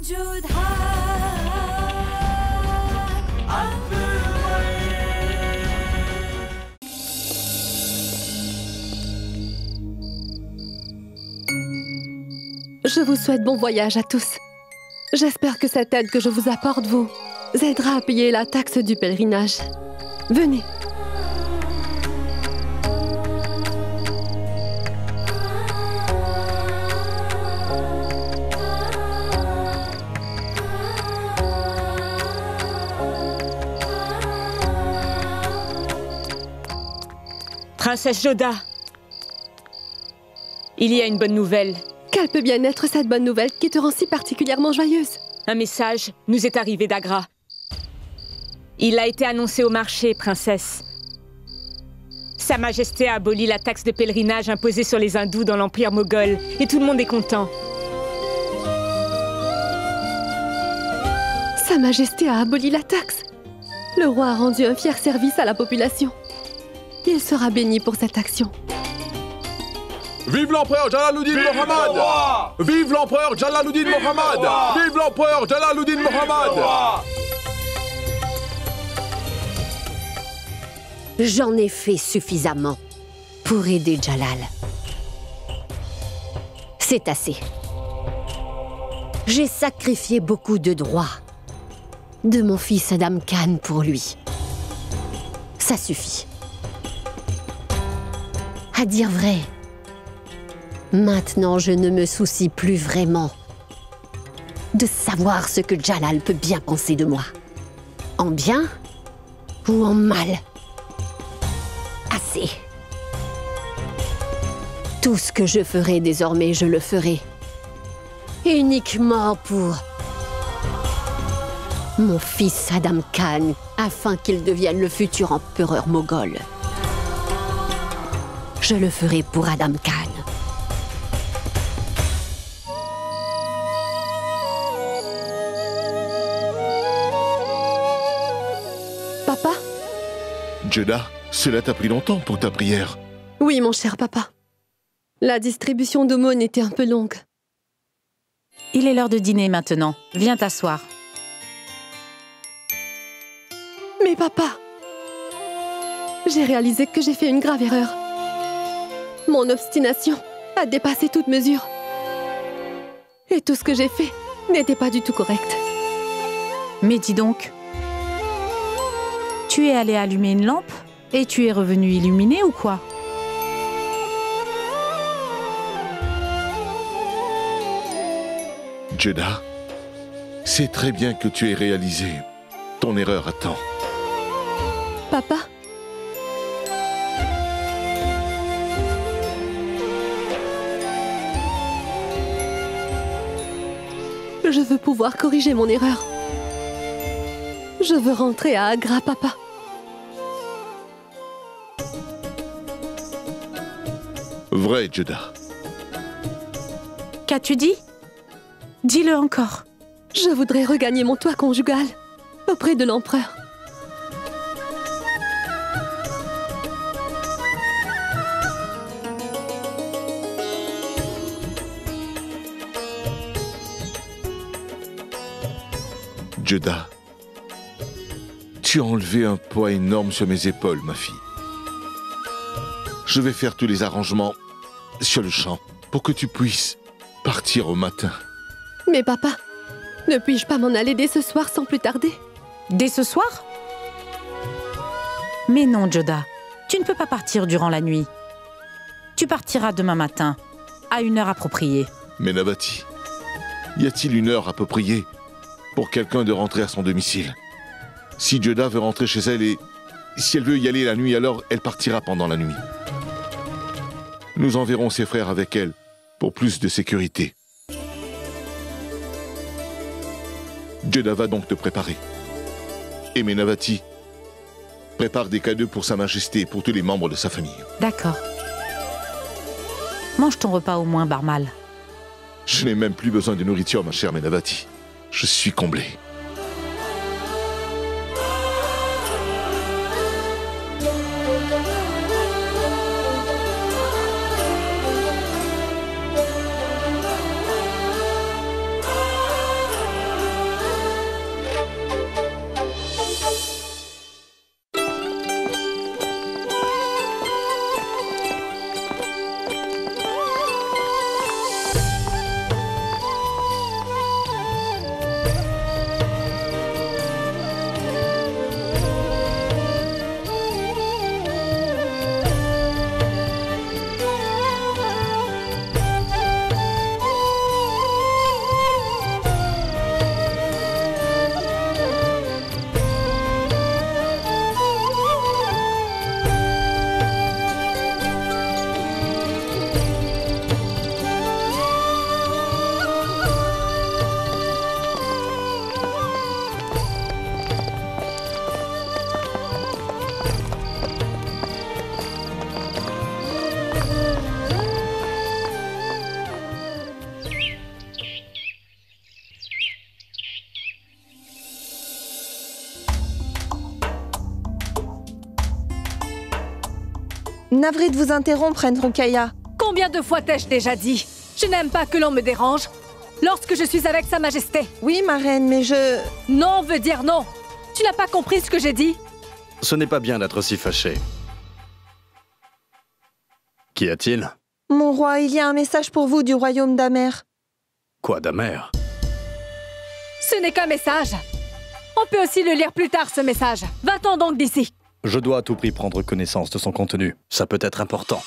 Je vous souhaite bon voyage à tous. J'espère que cette aide que je vous apporte vous aidera à payer la taxe du pèlerinage. Venez. Princesse Joda, il y a une bonne nouvelle. Quelle peut bien être cette bonne nouvelle qui te rend si particulièrement joyeuse? Un message nous est arrivé d'Agra. Il a été annoncé au marché, princesse. Sa Majesté a aboli la taxe de pèlerinage imposée sur les hindous dans l'Empire moghol, et tout le monde est content. Sa Majesté a aboli la taxe. Le roi a rendu un fier service à la population. Il sera béni pour cette action. Vive l'empereur Jalaluddin Mohammad! Vive l'empereur Jalaluddin Mohammad! Vive l'empereur Jalaluddin Mohammad! J'en ai fait suffisamment pour aider Jalal. C'est assez. J'ai sacrifié beaucoup de droits de mon fils Adam Khan pour lui. Ça suffit. À dire vrai, maintenant je ne me soucie plus vraiment de savoir ce que Jalal peut bien penser de moi. En bien ou en mal. Assez. Tout ce que je ferai désormais, je le ferai uniquement pour mon fils Adam Khan, afin qu'il devienne le futur empereur moghol. Je le ferai pour Adam Khan. Papa? Joda, cela t'a pris longtemps pour ta prière. Oui, mon cher papa. La distribution d'aumônes était un peu longue. Il est l'heure de dîner maintenant. Viens t'asseoir. Mais papa, j'ai réalisé que j'ai fait une grave erreur. Mon obstination a dépassé toute mesure. Et tout ce que j'ai fait n'était pas du tout correct. Mais dis donc, tu es allé allumer une lampe et tu es revenu illuminé ou quoi? Joda, c'est très bien que tu aies réalisé ton erreur à temps. Papa? Je veux pouvoir corriger mon erreur. Je veux rentrer à Agra, papa. Vrai, Joda. Qu'as-tu dit? Dis-le encore. Je voudrais regagner mon toit conjugal auprès de l'empereur. Joda, tu as enlevé un poids énorme sur mes épaules, ma fille. Je vais faire tous les arrangements sur le champ pour que tu puisses partir au matin. Mais papa, ne puis-je pas m'en aller dès ce soir sans plus tarder? Dès ce soir? Mais non, Joda. Tu ne peux pas partir durant la nuit. Tu partiras demain matin, à une heure appropriée. Mais Navati, y a-t-il une heure appropriée pour quelqu'un de rentrer à son domicile? Si Joda veut rentrer chez elle et si elle veut y aller la nuit, alors elle partira pendant la nuit. Nous enverrons ses frères avec elle pour plus de sécurité. Joda va donc te préparer. Et Menavati prépare des cadeaux pour Sa Majesté et pour tous les membres de sa famille. D'accord. Mange ton repas au moins, Barmal. Je n'ai même plus besoin de nourriture, ma chère Menavati. Je suis comblé. Navré de vous interrompre, Reine Rukaya. Combien de fois t'ai-je déjà dit? Je n'aime pas que l'on me dérange lorsque je suis avec Sa Majesté. Oui, ma reine, mais je... Non veut dire non. Tu n'as pas compris ce que j'ai dit? Ce n'est pas bien d'être si fâché. Qu'y a-t-il? Mon roi, il y a un message pour vous du royaume d'Amer. Quoi d'Amer? Ce n'est qu'un message. On peut aussi le lire plus tard, ce message. Va-t'en donc d'ici. Je dois à tout prix prendre connaissance de son contenu. Ça peut être important.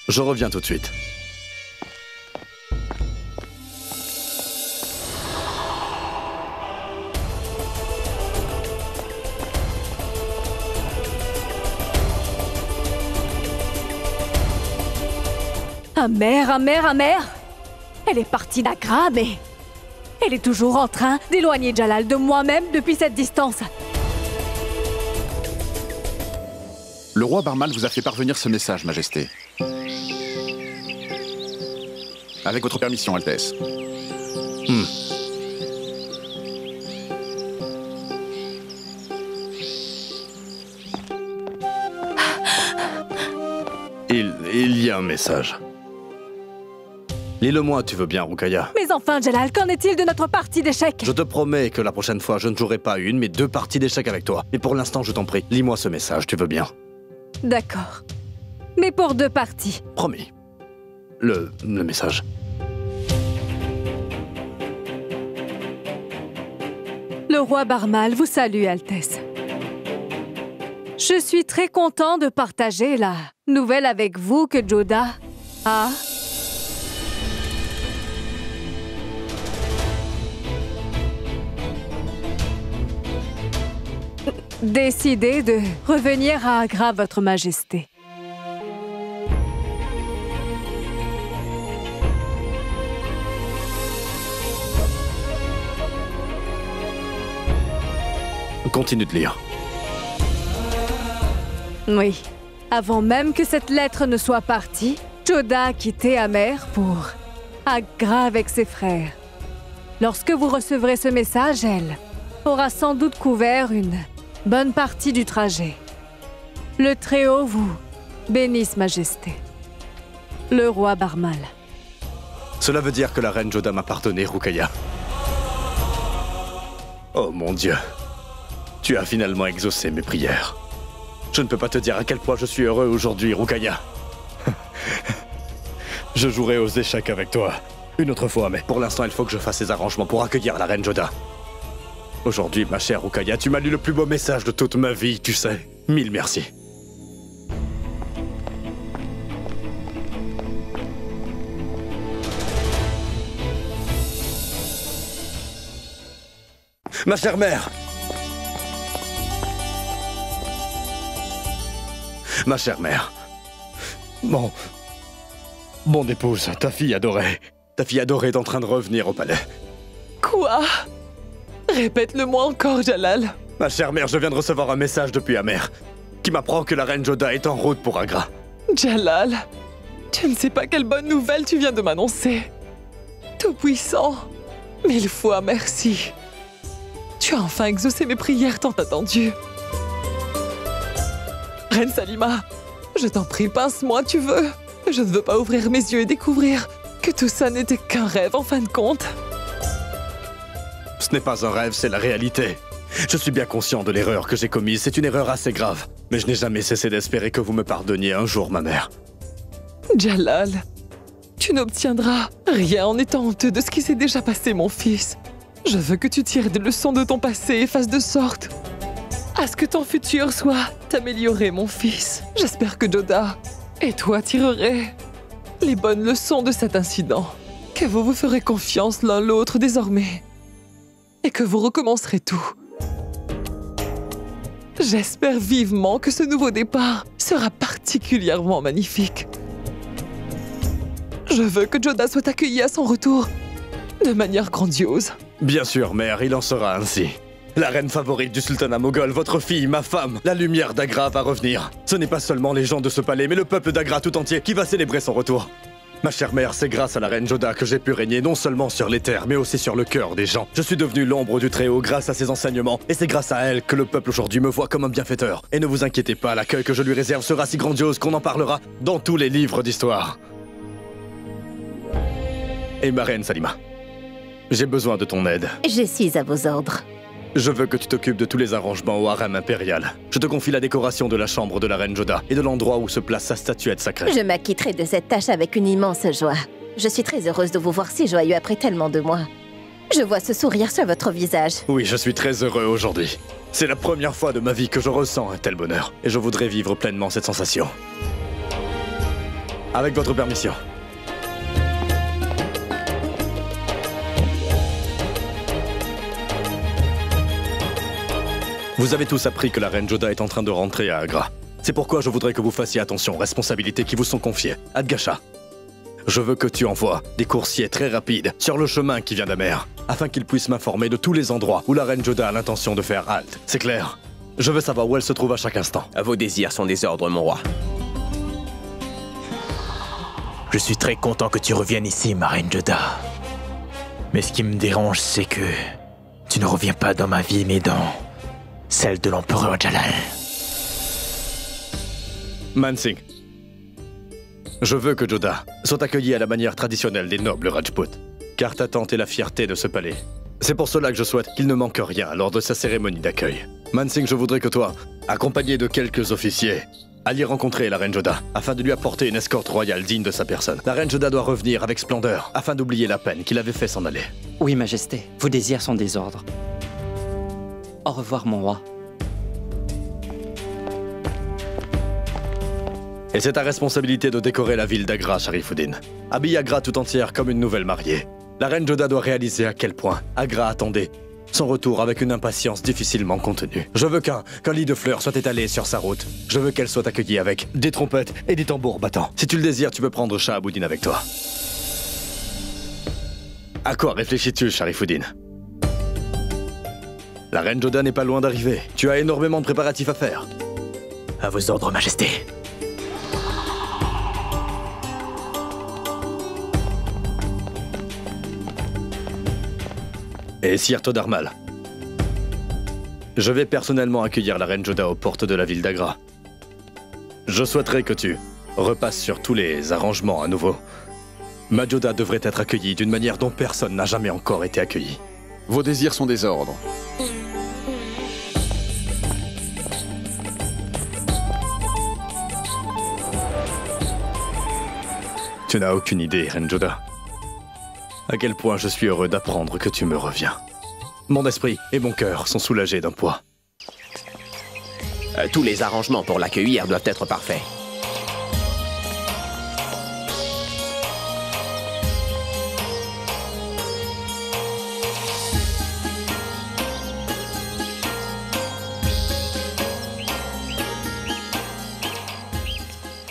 Je reviens tout de suite. Amer. Elle est partie d'Agra, mais... elle est toujours en train d'éloigner Jalal de moi-même depuis cette distance. Le roi Barmal vous a fait parvenir ce message, Majesté. Avec votre permission, Altesse. Il y a un message. Lis-le-moi, tu veux bien, Rukaya. Mais enfin, Jalal, qu'en est-il de notre partie d'échecs? Je te promets que la prochaine fois, je ne jouerai pas une, mais 2 parties d'échecs avec toi. Et pour l'instant, je t'en prie, lis-moi ce message, tu veux bien? D'accord. Mais pour 2 parties. Promis. Le message. Le roi Barmal vous salue, Altesse. Je suis très content de partager la nouvelle avec vous que Joda a... décidé de revenir à Agra, Votre Majesté. Continue de lire. Oui. Avant même que cette lettre ne soit partie, Joda a quitté Amer pour Agra avec ses frères. Lorsque vous recevrez ce message, elle aura sans doute couvert une bonne partie du trajet. Le Très-Haut vous bénisse, Majesté. Le roi Barmal. Cela veut dire que la reine Joda m'a pardonné, Rukaya. Oh mon Dieu. Tu as finalement exaucé mes prières. Je ne peux pas te dire à quel point je suis heureux aujourd'hui, Rukaya. Je jouerai aux échecs avec toi une autre fois, mais pour l'instant, il faut que je fasse les arrangements pour accueillir la reine Joda. Aujourd'hui, ma chère Rukaya, tu m'as lu le plus beau message de toute ma vie, tu sais. 1000 merci. Ma chère mère! Ma chère mère, mon épouse, ta fille adorée est en train de revenir au palais. Quoi? Répète-le-moi encore, Jalal. Ma chère mère, je viens de recevoir un message depuis Amer qui m'apprend que la reine Joda est en route pour Agra. Jalal, tu ne sais pas quelle bonne nouvelle tu viens de m'annoncer. Tout-puissant, 1000 fois merci. Tu as enfin exaucé mes prières tant attendues. Reine Salima, je t'en prie, pince-moi, tu veux. Je ne veux pas ouvrir mes yeux et découvrir que tout ça n'était qu'un rêve en fin de compte. Ce n'est pas un rêve, c'est la réalité. Je suis bien conscient de l'erreur que j'ai commise, c'est une erreur assez grave. Mais je n'ai jamais cessé d'espérer que vous me pardonniez un jour, ma mère. Jalal, tu n'obtiendras rien en étant honteux de ce qui s'est déjà passé, mon fils. Je veux que tu tires des leçons de ton passé et fasses de sorte à ce que ton futur soit amélioré, mon fils. J'espère que Joda et toi tirerez les bonnes leçons de cet incident. Que vous vous ferez confiance l'un l'autre désormais. Et que vous recommencerez tout. J'espère vivement que ce nouveau départ sera particulièrement magnifique. Je veux que Joda soit accueilli à son retour de manière grandiose. Bien sûr, mère, il en sera ainsi. La reine favorite du sultanat moghol, votre fille, ma femme, la lumière d'Agra va revenir. Ce n'est pas seulement les gens de ce palais, mais le peuple d'Agra tout entier qui va célébrer son retour. Ma chère mère, c'est grâce à la reine Joda que j'ai pu régner non seulement sur les terres, mais aussi sur le cœur des gens. Je suis devenu l'ombre du Très-Haut grâce à ses enseignements, et c'est grâce à elle que le peuple aujourd'hui me voit comme un bienfaiteur. Et ne vous inquiétez pas, l'accueil que je lui réserve sera si grandiose qu'on en parlera dans tous les livres d'histoire. Et ma reine Salima, j'ai besoin de ton aide. Je suis à vos ordres. Je veux que tu t'occupes de tous les arrangements au harem impérial. Je te confie la décoration de la chambre de la reine Joda et de l'endroit où se place sa statuette sacrée. Je m'acquitterai de cette tâche avec une immense joie. Je suis très heureuse de vous voir si joyeux après tellement de mois. Je vois ce sourire sur votre visage. Oui, je suis très heureux aujourd'hui. C'est la première fois de ma vie que je ressens un tel bonheur. Et je voudrais vivre pleinement cette sensation. Avec votre permission. Vous avez tous appris que la reine Joda est en train de rentrer à Agra. C'est pourquoi je voudrais que vous fassiez attention aux responsabilités qui vous sont confiées. Adgasha, je veux que tu envoies des coursiers très rapides sur le chemin qui vient d'Amer, afin qu'ils puissent m'informer de tous les endroits où la reine Joda a l'intention de faire halte. C'est clair? Je veux savoir où elle se trouve à chaque instant. Vos désirs sont des ordres, mon roi. Je suis très content que tu reviennes ici, ma reine Joda. Mais ce qui me dérange, c'est que tu ne reviens pas dans ma vie, mais dans celle de l'empereur Jalal. Mansingh, je veux que Joda soit accueillie à la manière traditionnelle des nobles Rajput, car ta tante est la fierté de ce palais. C'est pour cela que je souhaite qu'il ne manque rien lors de sa cérémonie d'accueil. Mansingh, je voudrais que toi, accompagné de quelques officiers, alliez rencontrer la reine Joda, afin de lui apporter une escorte royale digne de sa personne. La reine Joda doit revenir avec splendeur, afin d'oublier la peine qu'il avait fait s'en aller. Oui, Majesté, vos désirs sont des ordres. Au revoir, mon roi. Et c'est ta responsabilité de décorer la ville d'Agra, Sharifuddin. Habille Agra tout entière comme une nouvelle mariée. La reine Joda doit réaliser à quel point Agra attendait son retour avec une impatience difficilement contenue. Je veux qu'un lit de fleurs soit étalé sur sa route. Je veux qu'elle soit accueillie avec des trompettes et des tambours battants. Si tu le désires, tu peux prendre Shahabuddin avec toi. À quoi réfléchis-tu, Sharifuddin? La reine Joda n'est pas loin d'arriver. Tu as énormément de préparatifs à faire. À vos ordres, Majesté. Et Sir Todarmal, je vais personnellement accueillir la reine Joda aux portes de la ville d'Agra. Je souhaiterais que tu repasses sur tous les arrangements à nouveau. Ma Joda devrait être accueillie d'une manière dont personne n'a jamais encore été accueilli. Vos désirs sont des ordres. Tu n'as aucune idée, reine Joda. À quel point je suis heureux d'apprendre que tu me reviens. Mon esprit et mon cœur sont soulagés d'un poids. Tous les arrangements pour l'accueillir doivent être parfaits.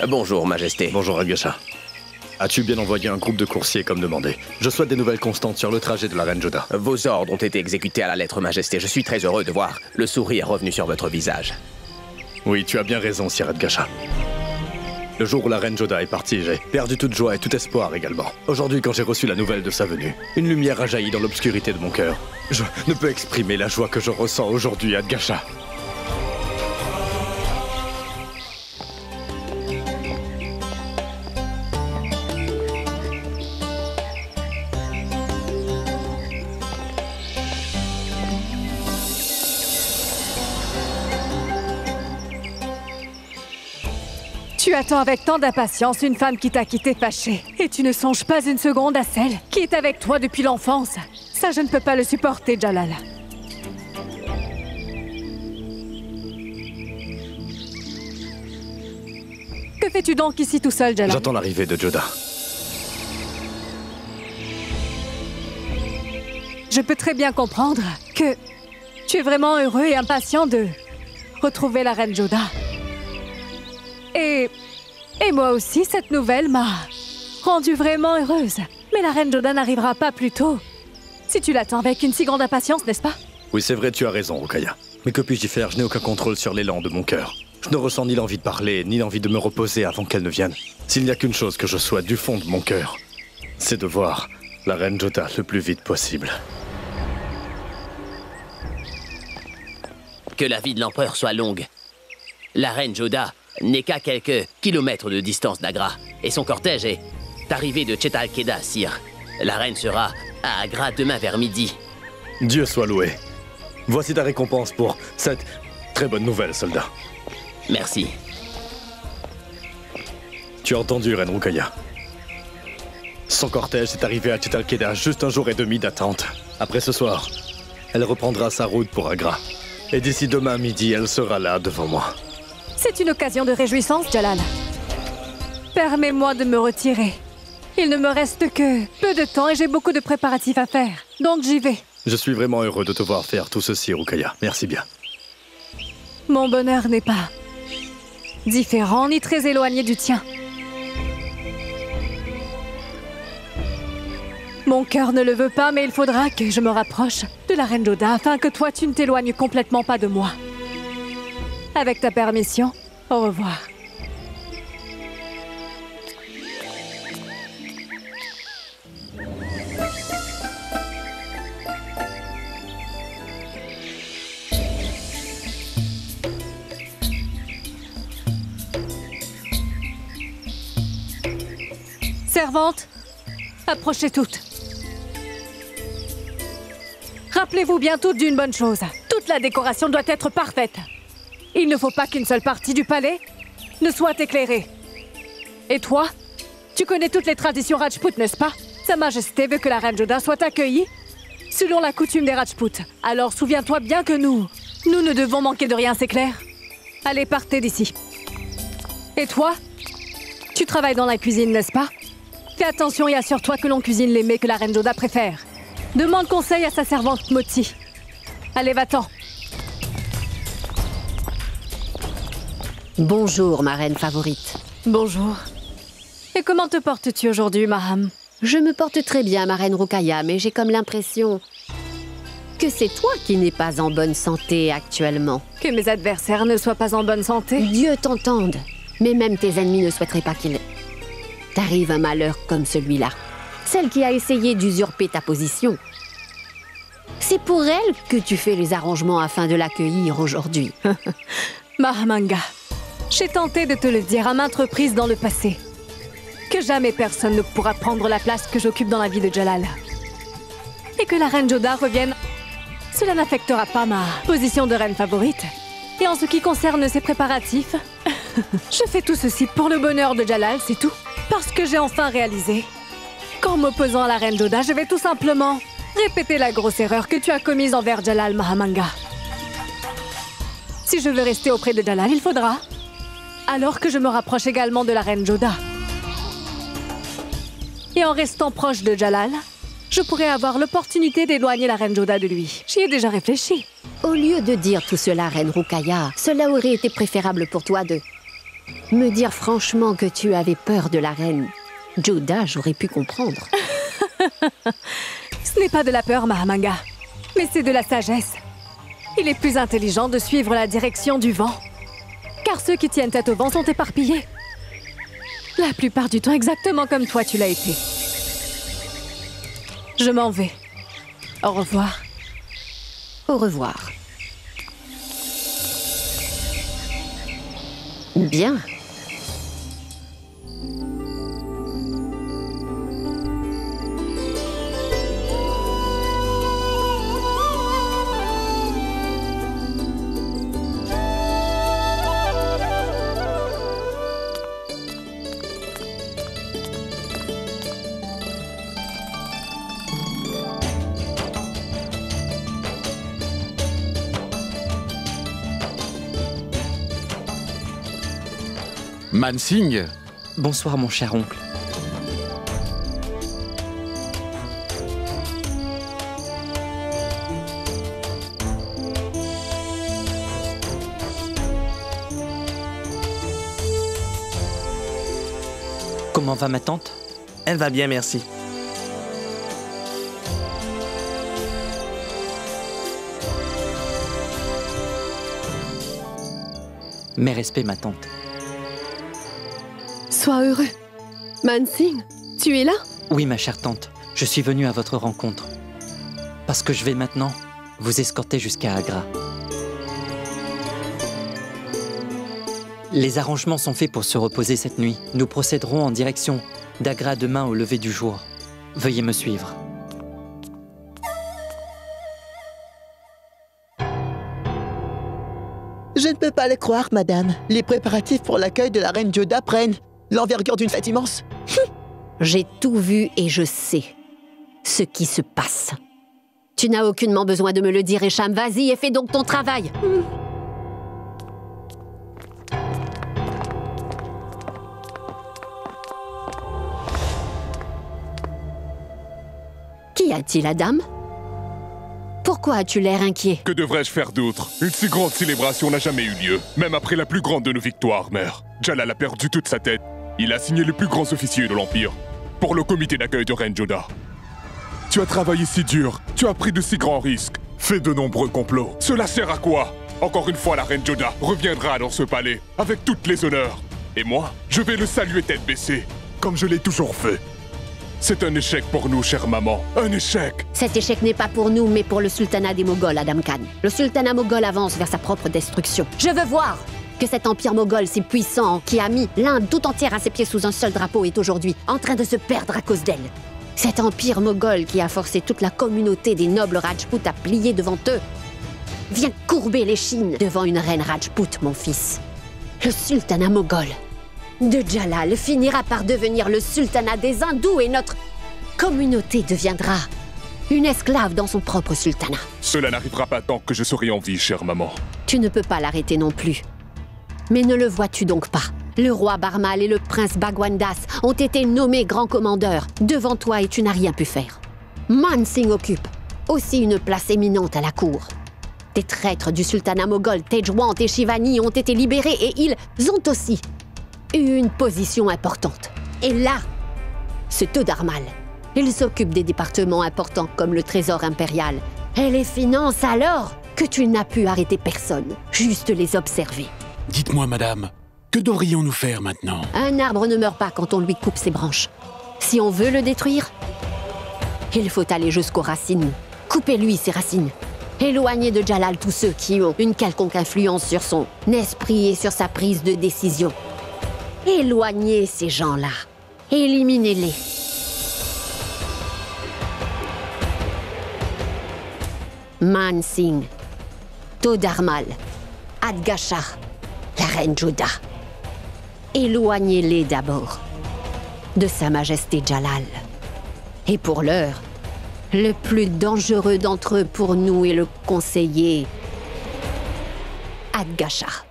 Bonjour, Majesté. Bonjour, Adgasha. As-tu bien envoyé un groupe de coursiers comme demandé? Je souhaite des nouvelles constantes sur le trajet de la reine Joda. Vos ordres ont été exécutés à la lettre, Majesté. Je suis très heureux de voir le sourire revenu sur votre visage. Oui, tu as bien raison, Sir Adgasha. Le jour où la reine Joda est partie, j'ai perdu toute joie et tout espoir également. Aujourd'hui, quand j'ai reçu la nouvelle de sa venue, une lumière a jailli dans l'obscurité de mon cœur. Je ne peux exprimer la joie que je ressens aujourd'hui, Adgasha. Tu attends avec tant d'impatience une femme qui t'a quitté fâchée. Et tu ne songes pas une seconde à celle qui est avec toi depuis l'enfance. Ça, je ne peux pas le supporter, Jalal. Que fais-tu donc ici tout seul, Jalal? J'attends l'arrivée de Joda. Je peux très bien comprendre que tu es vraiment heureux et impatient de retrouver la reine Joda. Et moi aussi, cette nouvelle m'a rendue vraiment heureuse. Mais la reine Joda n'arrivera pas plus tôt. Si tu l'attends avec une si grande impatience, n'est-ce pas? Oui, c'est vrai, tu as raison, Rukaya. Mais que puis-je y faire? Je n'ai aucun contrôle sur l'élan de mon cœur. Je ne ressens ni l'envie de parler, ni l'envie de me reposer avant qu'elle ne vienne. S'il n'y a qu'une chose que je souhaite du fond de mon cœur, c'est de voir la reine Joda le plus vite possible. Que la vie de l'empereur soit longue. La reine Joda n'est qu'à quelques kilomètres de distance d'Agra, et son cortège est arrivé de Chetalkeda, sire. La reine sera à Agra demain vers midi. Dieu soit loué. Voici ta récompense pour cette très bonne nouvelle, soldat. Merci. Tu as entendu, reine Rukaya. Son cortège est arrivé à Chetalkeda, juste 1 jour et demi d'attente. Après ce soir, elle reprendra sa route pour Agra. Et d'ici demain midi, elle sera là devant moi. C'est une occasion de réjouissance, Jalal. Permets-moi de me retirer. Il ne me reste que peu de temps et j'ai beaucoup de préparatifs à faire. Donc j'y vais. Je suis vraiment heureux de te voir faire tout ceci, Rukaya. Merci bien. Mon bonheur n'est pas différent ni très éloigné du tien. Mon cœur ne le veut pas, mais il faudra que je me rapproche de la reine Joda afin que toi, tu ne t'éloignes complètement pas de moi. Avec ta permission, au revoir. Servantes, approchez toutes. Rappelez-vous bien toutes d'une bonne chose. Toute la décoration doit être parfaite. Il ne faut pas qu'une seule partie du palais ne soit éclairée. Et toi, tu connais toutes les traditions Rajput, n'est-ce pas? Sa Majesté veut que la reine Joda soit accueillie selon la coutume des Rajput. Alors souviens-toi bien que nous ne devons manquer de rien, c'est clair? Allez, partez d'ici. Et toi, tu travailles dans la cuisine, n'est-ce pas? Fais attention et assure-toi que l'on cuisine les mets que la reine Joda préfère. Demande conseil à sa servante Moti. Allez, va-t'en. Bonjour, ma reine favorite. Bonjour. Et comment te portes-tu aujourd'hui, Maham? Je me porte très bien, ma reine Rukaya, mais j'ai comme l'impression que c'est toi qui n'es pas en bonne santé actuellement. Que mes adversaires ne soient pas en bonne santé? Dieu t'entende. Mais même tes ennemis ne souhaiteraient pas qu'il t'arrive un malheur comme celui-là. Celle qui a essayé d'usurper ta position. C'est pour elle que tu fais les arrangements afin de l'accueillir aujourd'hui. Mahamanga, j'ai tenté de te le dire à maintes reprises dans le passé. Que jamais personne ne pourra prendre la place que j'occupe dans la vie de Jalal. Et que la reine Joda revienne, cela n'affectera pas ma position de reine favorite. Et en ce qui concerne ses préparatifs, je fais tout ceci pour le bonheur de Jalal, c'est tout. Parce que j'ai enfin réalisé qu'en m'opposant à la reine Joda, je vais tout simplement répéter la grosse erreur que tu as commise envers Jalal, Mahamanga. Si je veux rester auprès de Jalal, il faudra alors que je me rapproche également de la reine Joda. Et en restant proche de Jalal, je pourrais avoir l'opportunité d'éloigner la reine Joda de lui. J'y ai déjà réfléchi. Au lieu de dire tout cela, reine Rukaya, cela aurait été préférable pour toi de me dire franchement que tu avais peur de la reine Joda, j'aurais pu comprendre. Ce n'est pas de la peur, Mahamanga, mais c'est de la sagesse. Il est plus intelligent de suivre la direction du vent, car ceux qui tiennent tête au vent sont éparpillés. La plupart du temps, exactement comme toi tu l'as été. Je m'en vais. Au revoir. Au revoir. Bien. Mansingh. Bonsoir, mon cher oncle. Comment va ma tante? Elle va bien, merci. Mes respects, ma tante. Sois heureux. Mansingh, tu es là? Oui, ma chère tante, je suis venue à votre rencontre. Parce que je vais maintenant vous escorter jusqu'à Agra. Les arrangements sont faits pour se reposer cette nuit. Nous procéderons en direction d'Agra demain au lever du jour. Veuillez me suivre. Je ne peux pas le croire, madame. Les préparatifs pour l'accueil de la reine Joda prennent l'envergure d'une fête immense. J'ai tout vu et je sais ce qui se passe. Tu n'as aucunement besoin de me le dire, Esham. Vas-y et fais donc ton travail. Qu'y a-t-il, la dame? Pourquoi as-tu l'air inquiet? Que devrais-je faire d'autre? Une si grande célébration n'a jamais eu lieu, même après la plus grande de nos victoires, mère. Jalal a perdu toute sa tête. Il a signé les plus grands officiers de l'Empire pour le comité d'accueil de Reine Joda. Tu as travaillé si dur, tu as pris de si grands risques, fait de nombreux complots. Cela sert à quoi? Encore une fois, la Reine Joda reviendra dans ce palais, avec toutes les honneurs. Et moi, je vais le saluer tête baissée, comme je l'ai toujours fait. C'est un échec pour nous, chère maman. Un échec. Cet échec n'est pas pour nous, mais pour le sultanat des Moghols, Adam Khan. Le sultanat moghol avance vers sa propre destruction. Je veux voir que cet empire moghol si puissant, qui a mis l'Inde tout entière à ses pieds sous un seul drapeau, est aujourd'hui en train de se perdre à cause d'elle. Cet empire moghol qui a forcé toute la communauté des nobles Rajputs à plier devant eux vient courber l'échine devant une reine Rajput, mon fils. Le sultanat moghol de Jalal finira par devenir le sultanat des hindous et notre communauté deviendra une esclave dans son propre sultanat. Cela n'arrivera pas tant que je serai en vie, chère maman. Tu ne peux pas l'arrêter non plus. Mais ne le vois-tu donc pas? Le roi Barmal et le prince Bhagwan-Das ont été nommés grands commandeurs devant toi et tu n'as rien pu faire. Mansingh occupe aussi une place éminente à la cour. Des traîtres du sultanat moghol, Tejwant et Shivani, ont été libérés et ils ont aussi eu une position importante. Et là, ce Todarmal, il s'occupe des départements importants comme le trésor impérial et les finances, alors que tu n'as pu arrêter personne, juste les observer. Dites-moi, madame, que devrions-nous faire maintenant? Un arbre ne meurt pas quand on lui coupe ses branches. Si on veut le détruire, il faut aller jusqu'aux racines. Coupez-lui ses racines. Éloignez de Jalal tous ceux qui ont une quelconque influence sur son esprit et sur sa prise de décision. Éloignez ces gens-là. Éliminez-les. Mansingh, Todarmal, Adgashar, la reine Joda. Éloignez-les d'abord de Sa Majesté Jalal. Et pour l'heure, le plus dangereux d'entre eux pour nous est le conseiller Adgashar.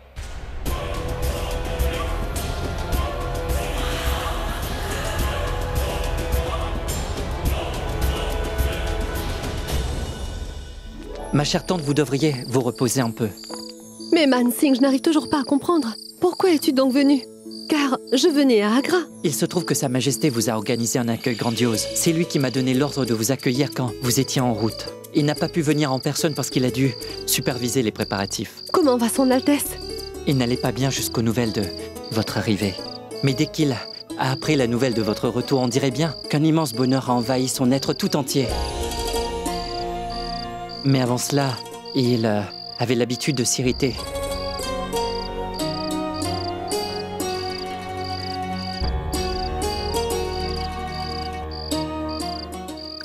Ma chère tante, vous devriez vous reposer un peu. Mais Mansingh, je n'arrive toujours pas à comprendre. Pourquoi es-tu donc venu? Car je venais à Agra. Il se trouve que Sa Majesté vous a organisé un accueil grandiose. C'est lui qui m'a donné l'ordre de vous accueillir quand vous étiez en route. Il n'a pas pu venir en personne parce qu'il a dû superviser les préparatifs. Comment va son Altesse? Il n'allait pas bien jusqu'aux nouvelles de votre arrivée. Mais dès qu'il a appris la nouvelle de votre retour, on dirait bien qu'un immense bonheur a envahi son être tout entier. Mais avant cela, il avait l'habitude de s'irriter.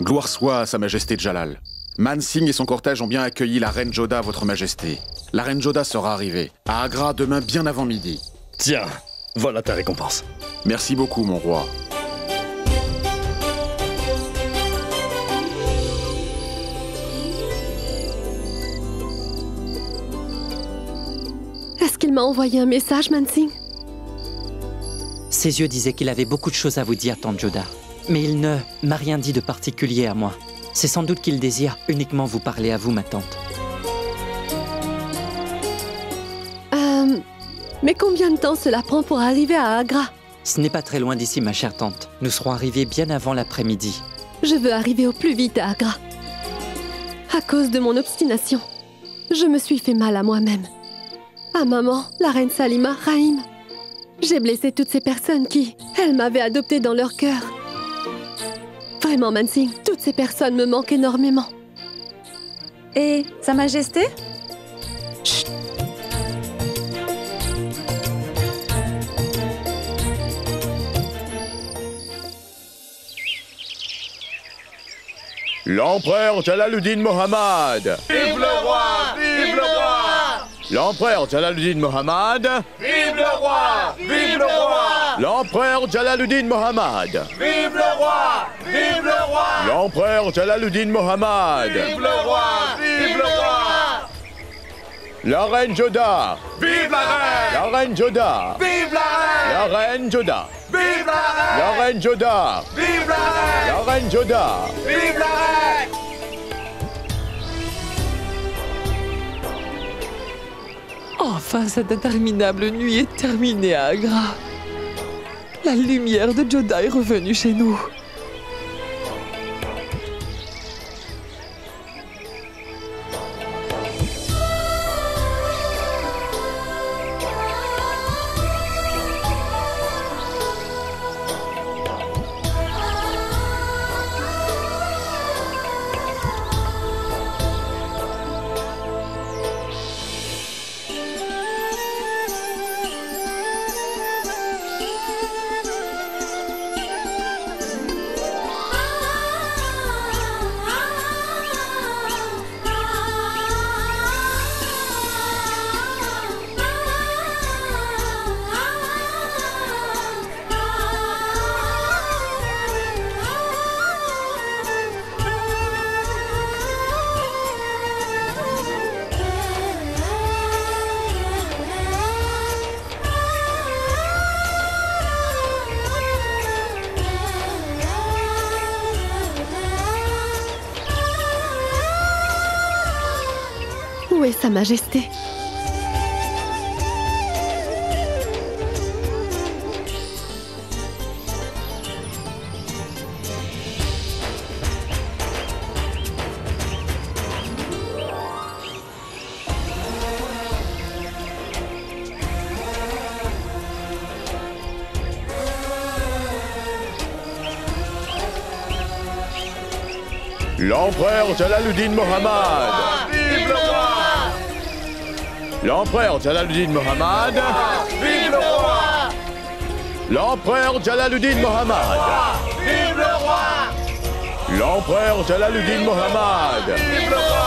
Gloire soit à Sa Majesté Jalal. Mansingh et son cortège ont bien accueilli la reine Joda, votre Majesté. La reine Joda sera arrivée à Agra demain bien avant midi. Tiens, voilà ta récompense. Merci beaucoup, mon roi. Est-ce qu'il m'a envoyé un message, Mansingh? Ses yeux disaient qu'il avait beaucoup de choses à vous dire, tante Joda. Mais il ne m'a rien dit de particulier à moi. C'est sans doute qu'il désire uniquement vous parler à vous, ma tante. Mais combien de temps cela prend pour arriver à Agra? Ce n'est pas très loin d'ici, ma chère tante. Nous serons arrivés bien avant l'après-midi. Je veux arriver au plus vite à Agra. À cause de mon obstination, je me suis fait mal à moi-même. à maman, la reine Salima, Rahim. J'ai blessé toutes ces personnes qui, elles, m'avaient adoptée dans leur cœur. Vraiment, Mansingh, toutes ces personnes me manquent énormément. Et Sa Majesté? Chut. L'empereur Jalaluddin Mohammad. Vive le roi! Vive le roi! L'empereur Jalaluddin Mohammad. Vive le roi! Vive le roi! L'empereur Jalaluddin Mohammad. Vive le roi! Vive le roi! L'empereur Jalaluddin Mohammad. Vive le roi! Vive le roi! La reine Joda. Vive la reine! La reine Joda. Vive la reine! La reine Joda. Vive la reine! La reine Joda. Vive la reine! La reine Joda. Vive la reine! Enfin, cette interminable nuit est terminée à Agra. La lumière de Joda est revenue chez nous. Où est Sa Majesté? L'empereur Jalaluddin Mohammad. Vive le roi! L'empereur Jalaluddin Mohammad. Vive le roi! L'empereur Jalaluddin Mohammad. Vive le roi! L'empereur Jalaluddin Mohammad. Vive le roi!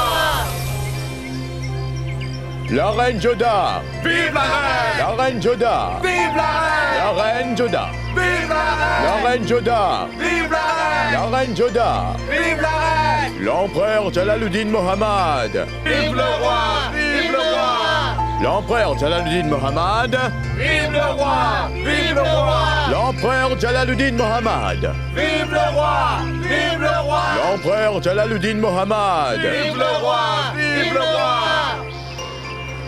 La reine Joda. Vive la reine! La reine Joda. Vive la reine! La reine Joda. Vive la reine! La reine Joda. Vive la reine! La reine Joda. Vive la reine! L'empereur Jalaluddin Mohammad. Vive le roi! Vive le roi! L'empereur Jalaluddin Mohammad. Vive le roi! Vive le roi! L'empereur Jalaluddin Mohammad. Vive le roi! Vive le roi! L'empereur Jalaluddin Mohammad. Vive le roi! Vive le roi!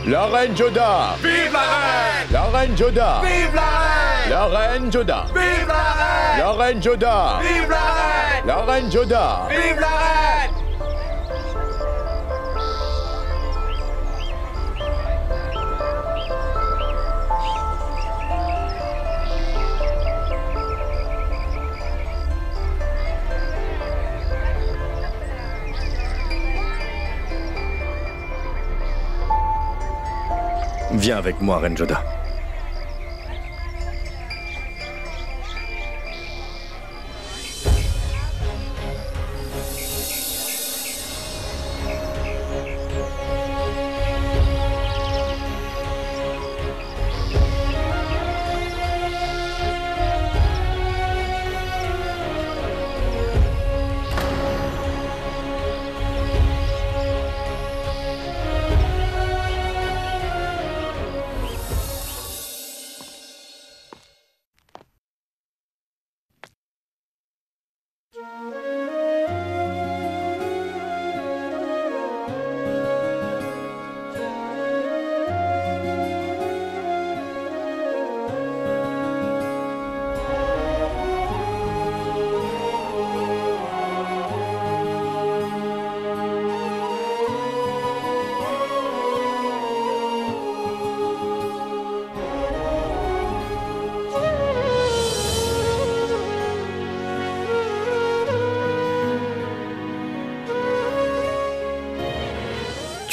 La reine Joda. Vive la reine! La reine Joda. Vive la reine! La reine Joda. Vive la reine! La reine Joda. Vive la reine! La reine Joda. Vive la reine! Viens avec moi, Reine Joda.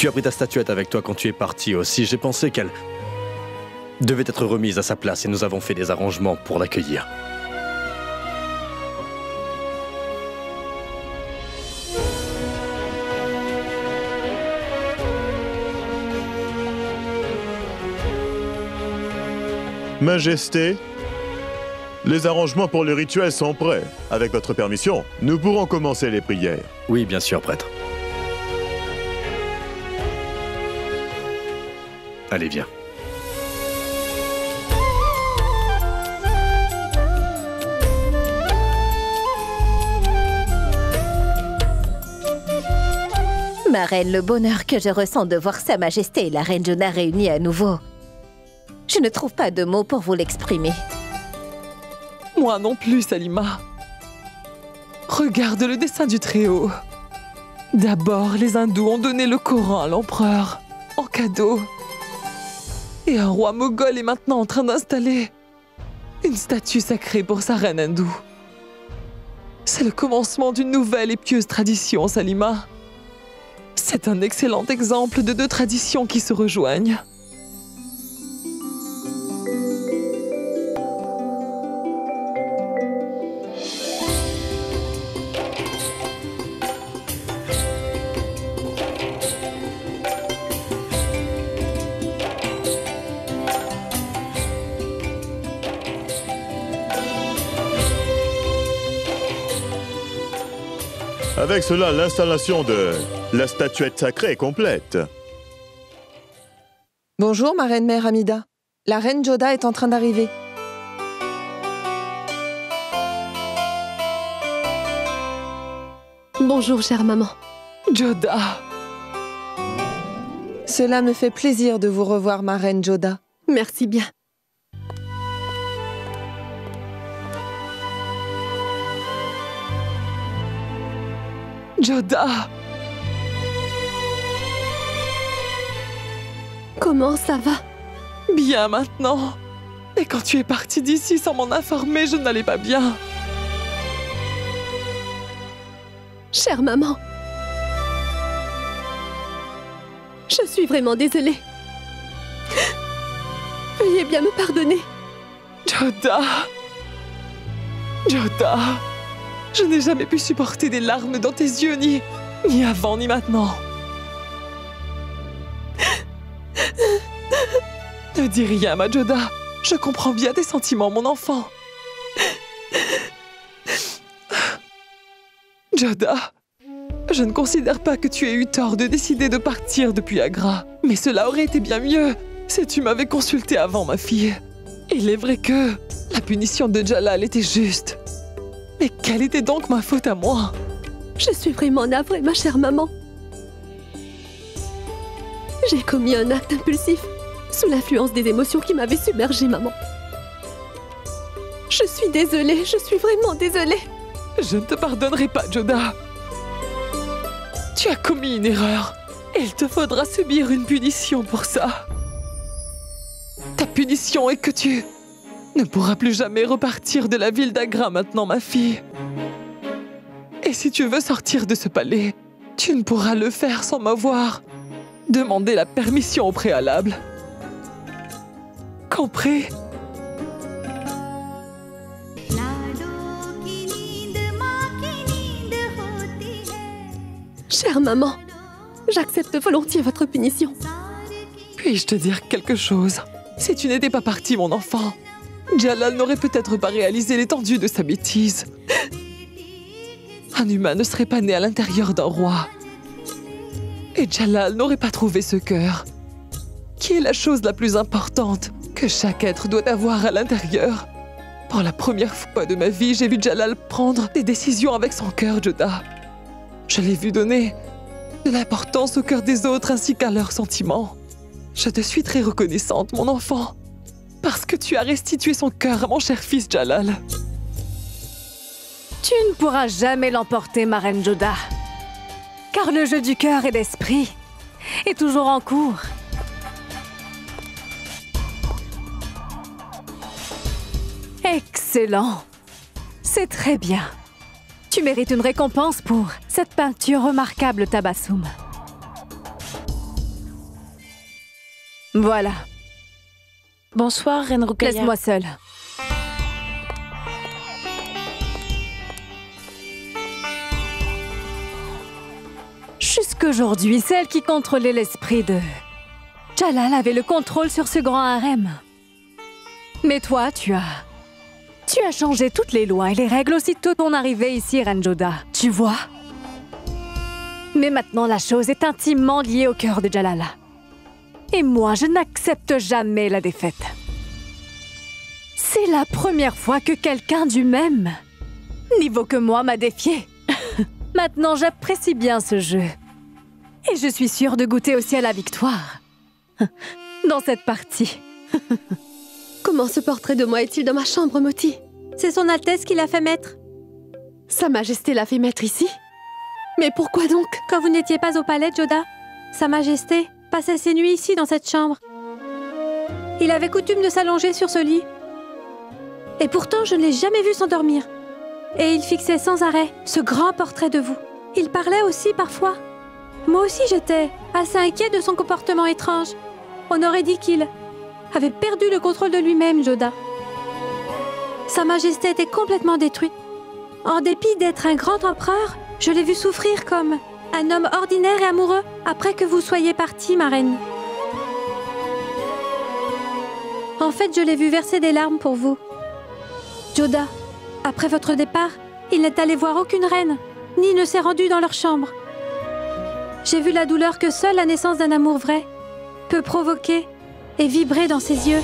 Tu as pris ta statuette avec toi quand tu es parti aussi. J'ai pensé qu'elle devait être remise à sa place et nous avons fait des arrangements pour l'accueillir. Majesté, les arrangements pour le rituel sont prêts. Avec votre permission, nous pourrons commencer les prières. Oui, bien sûr, prêtre. Allez, viens. Ma reine, le bonheur que je ressens de voir Sa Majesté et la reine Jodah réunis à nouveau. Je ne trouve pas de mots pour vous l'exprimer. Moi non plus, Salima. Regarde le dessin du Très-Haut. D'abord, les hindous ont donné le Coran à l'empereur, en cadeau. Et un roi moghol est maintenant en train d'installer une statue sacrée pour sa reine hindoue. C'est le commencement d'une nouvelle et pieuse tradition, Salima. C'est un excellent exemple de deux traditions qui se rejoignent. Avec cela, l'installation de la statuette sacrée est complète. Bonjour, ma reine-mère Amida. La reine Jodah est en train d'arriver. Bonjour, chère maman. Jodah. Cela me fait plaisir de vous revoir, ma reine Jodah. Merci bien. Jodah. Comment ça va? Bien maintenant. Et quand tu es partie d'ici sans m'en informer, je n'allais pas bien. Chère maman, je suis vraiment désolée. Veuillez bien me pardonner. Jodah. Jodah. Je n'ai jamais pu supporter des larmes dans tes yeux, ni avant, ni maintenant. Ne dis rien, ma Jodah. Je comprends bien tes sentiments, mon enfant. Jodah, je ne considère pas que tu aies eu tort de décider de partir depuis Agra. Mais cela aurait été bien mieux si tu m'avais consulté avant, ma fille. Il est vrai que la punition de Jalal était juste. Mais quelle était donc ma faute à moi? Je suis vraiment navrée, ma chère maman. J'ai commis un acte impulsif, sous l'influence des émotions qui m'avaient submergée, maman. Je suis désolée, je suis vraiment désolée. Je ne te pardonnerai pas, Jodah. Tu as commis une erreur. Et il te faudra subir une punition pour ça. Ta punition est que tu ne pourras plus jamais repartir de la ville d'Agra maintenant, ma fille. Et si tu veux sortir de ce palais, tu ne pourras le faire sans m'avoir demandé la permission au préalable. Compris? Chère maman, j'accepte volontiers votre punition. Puis-je te dire quelque chose? Si tu n'étais pas parti, mon enfant, Jalal n'aurait peut-être pas réalisé l'étendue de sa bêtise. Un humain ne serait pas né à l'intérieur d'un roi. Et Jalal n'aurait pas trouvé ce cœur, qui est la chose la plus importante que chaque être doit avoir à l'intérieur. Pour la première fois de ma vie, j'ai vu Jalal prendre des décisions avec son cœur, Jodah. Je l'ai vu donner de l'importance au cœur des autres ainsi qu'à leurs sentiments. Je te suis très reconnaissante, mon enfant, parce que tu as restitué son cœur à mon cher fils Jalal. Tu ne pourras jamais l'emporter, ma reine Jodah, car le jeu du cœur et d'esprit est toujours en cours. Excellent. C'est très bien. Tu mérites une récompense pour cette peinture remarquable, Tabassoum. Voilà. Bonsoir, Reine Rukaya. Laisse-moi seule. Jusqu'aujourd'hui, celle qui contrôlait l'esprit de Jalal avait le contrôle sur ce grand harem. Mais toi, tu as changé toutes les lois et les règles aussitôt ton arrivée ici, Reine Joda. Tu vois? Mais maintenant, la chose est intimement liée au cœur de Jalal. Et moi, je n'accepte jamais la défaite. C'est la première fois que quelqu'un du même niveau que moi m'a défié. Maintenant, j'apprécie bien ce jeu. Et je suis sûre de goûter aussi à la victoire. Dans cette partie. Comment ce portrait de moi est-il dans ma chambre, Moti? C'est son Altesse qui l'a fait mettre. Sa Majesté l'a fait mettre ici? Mais pourquoi donc? Quand vous n'étiez pas au palais, Joda, Sa Majesté passait ses nuits ici, dans cette chambre. Il avait coutume de s'allonger sur ce lit. Et pourtant, je ne l'ai jamais vu s'endormir. Et il fixait sans arrêt ce grand portrait de vous. Il parlait aussi parfois. Moi aussi, j'étais assez inquiet de son comportement étrange. On aurait dit qu'il avait perdu le contrôle de lui-même, Joda. Sa Majesté était complètement détruite. En dépit d'être un grand empereur, je l'ai vu souffrir comme un homme ordinaire et amoureux après que vous soyez partie, ma reine. En fait, je l'ai vu verser des larmes pour vous. Joda, après votre départ, il n'est allé voir aucune reine, ni ne s'est rendu dans leur chambre. J'ai vu la douleur que seule la naissance d'un amour vrai peut provoquer et vibrer dans ses yeux.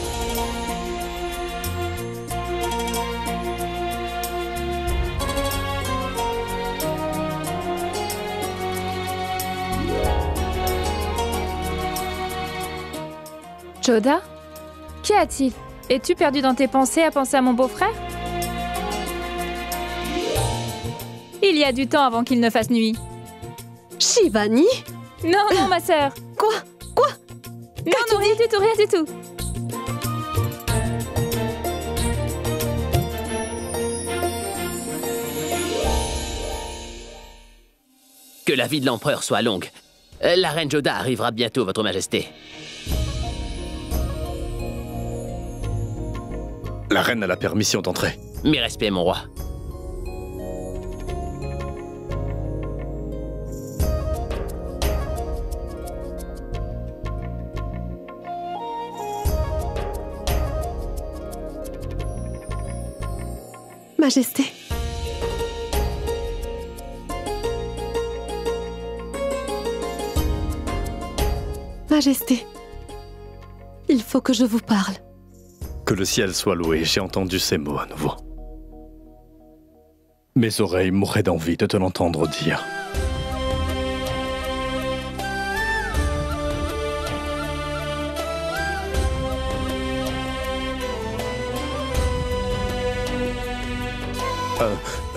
Joda? Qu'y a-t-il? Es-tu perdu dans tes pensées à penser à mon beau-frère? Il y a du temps avant qu'il ne fasse nuit. Shivani? Non, non, ma sœur. Quoi? Quoi? Non, non, rien du tout, rien du tout. Que la vie de l'empereur soit longue. La reine Joda arrivera bientôt, votre majesté. La reine a la permission d'entrer. Mes respects, mon roi. Majesté. Majesté. Il faut que je vous parle. Que le ciel soit loué, j'ai entendu ces mots à nouveau. Mes oreilles mouraient d'envie de te l'entendre dire.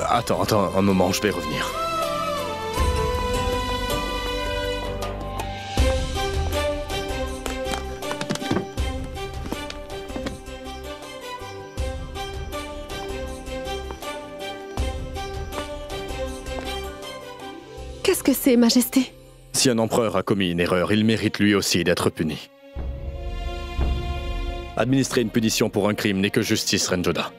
Attends un moment, je vais revenir. Qu'est-ce que c'est, Majesté? Si un empereur a commis une erreur, il mérite lui aussi d'être puni. Administrer une punition pour un crime n'est que justice, Reine Joda.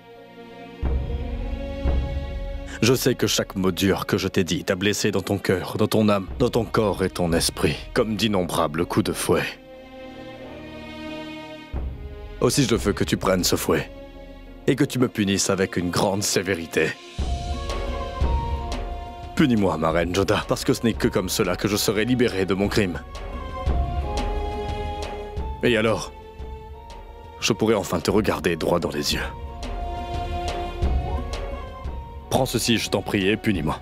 Je sais que chaque mot dur que je t'ai dit t'a blessé dans ton cœur, dans ton âme, dans ton corps et ton esprit, comme d'innombrables coups de fouet. Aussi je veux que tu prennes ce fouet, et que tu me punisses avec une grande sévérité. Punis-moi, ma reine Joda, parce que ce n'est que comme cela que je serai libéré de mon crime. Et alors, je pourrai enfin te regarder droit dans les yeux. Prends ceci, je t'en prie, et punis-moi.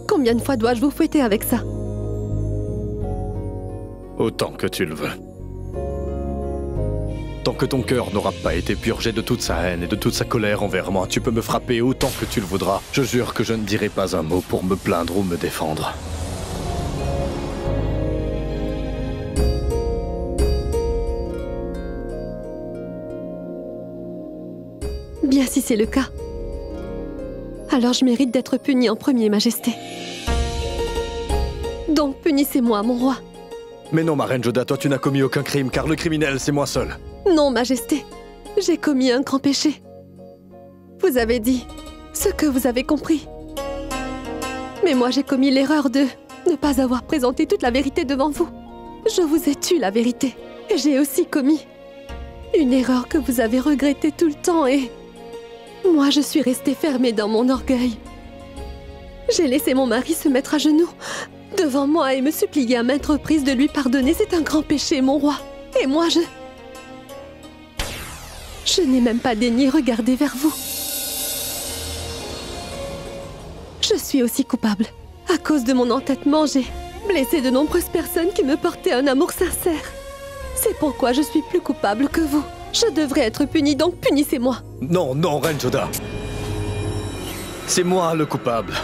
Combien de fois dois-je vous fouetter avec ça? Autant que tu le veux. Tant que ton cœur n'aura pas été purgé de toute sa haine et de toute sa colère envers moi, tu peux me frapper autant que tu le voudras. Je jure que je ne dirai pas un mot pour me plaindre ou me défendre. bien, si c'est le cas, alors je mérite d'être punie en premier, Majesté. Donc punissez-moi, mon roi. Mais non, ma reine Joda, toi tu n'as commis aucun crime, car le criminel, c'est moi seul. Non, Majesté, j'ai commis un grand péché. Vous avez dit ce que vous avez compris. Mais moi, j'ai commis l'erreur de ne pas avoir présenté toute la vérité devant vous. Je vous ai tué la vérité. Et j'ai aussi commis une erreur que vous avez regrettée tout le temps et... moi, je suis restée fermée dans mon orgueil. J'ai laissé mon mari se mettre à genoux devant moi et me supplier à maintes reprises de lui pardonner. C'est un grand péché, mon roi. Et moi, je n'ai même pas daigné regarder vers vous. Je suis aussi coupable. À cause de mon entêtement, j'ai blessé de nombreuses personnes qui me portaient un amour sincère. C'est pourquoi je suis plus coupable que vous. Je devrais être punie, donc punissez-moi. Non, non, reine Joda. C'est moi le coupable.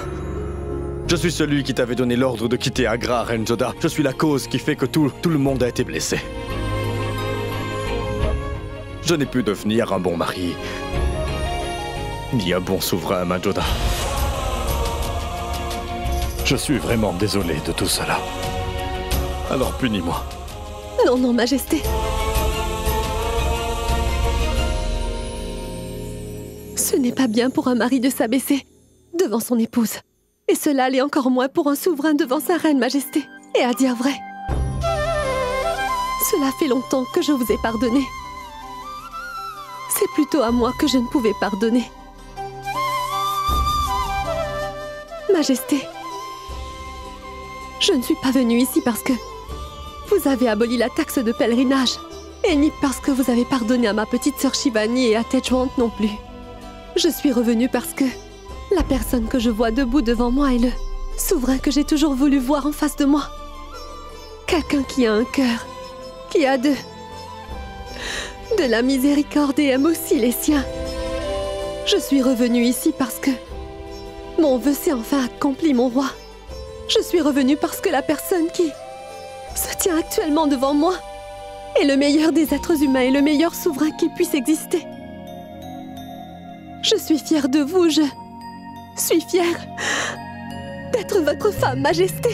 Je suis celui qui t'avait donné l'ordre de quitter Agra, reine Joda. Je suis la cause qui fait que tout le monde a été blessé. Je n'ai pu devenir un bon mari, ni un bon souverain, ma Joda. Je suis vraiment désolé de tout cela. Alors punis-moi. Non, non, Majesté. Ce n'est pas bien pour un mari de s'abaisser devant son épouse. Et cela l'est encore moins pour un souverain devant sa reine, Majesté. Et à dire vrai, cela fait longtemps que je vous ai pardonné. C'est plutôt à moi que je ne pouvais pardonner. Majesté, je ne suis pas venue ici parce que vous avez aboli la taxe de pèlerinage, et ni parce que vous avez pardonné à ma petite sœur Shivani et à Tejwant non plus. Je suis revenue parce que la personne que je vois debout devant moi est le souverain que j'ai toujours voulu voir en face de moi. Quelqu'un qui a un cœur, qui a de la miséricorde et aime aussi les siens. Je suis revenue ici parce que mon vœu s'est enfin accompli, mon roi. Je suis revenue parce que la personne qui se tient actuellement devant moi est le meilleur des êtres humains et le meilleur souverain qui puisse exister. Je suis fière de vous, je suis fière d'être votre femme, Majesté.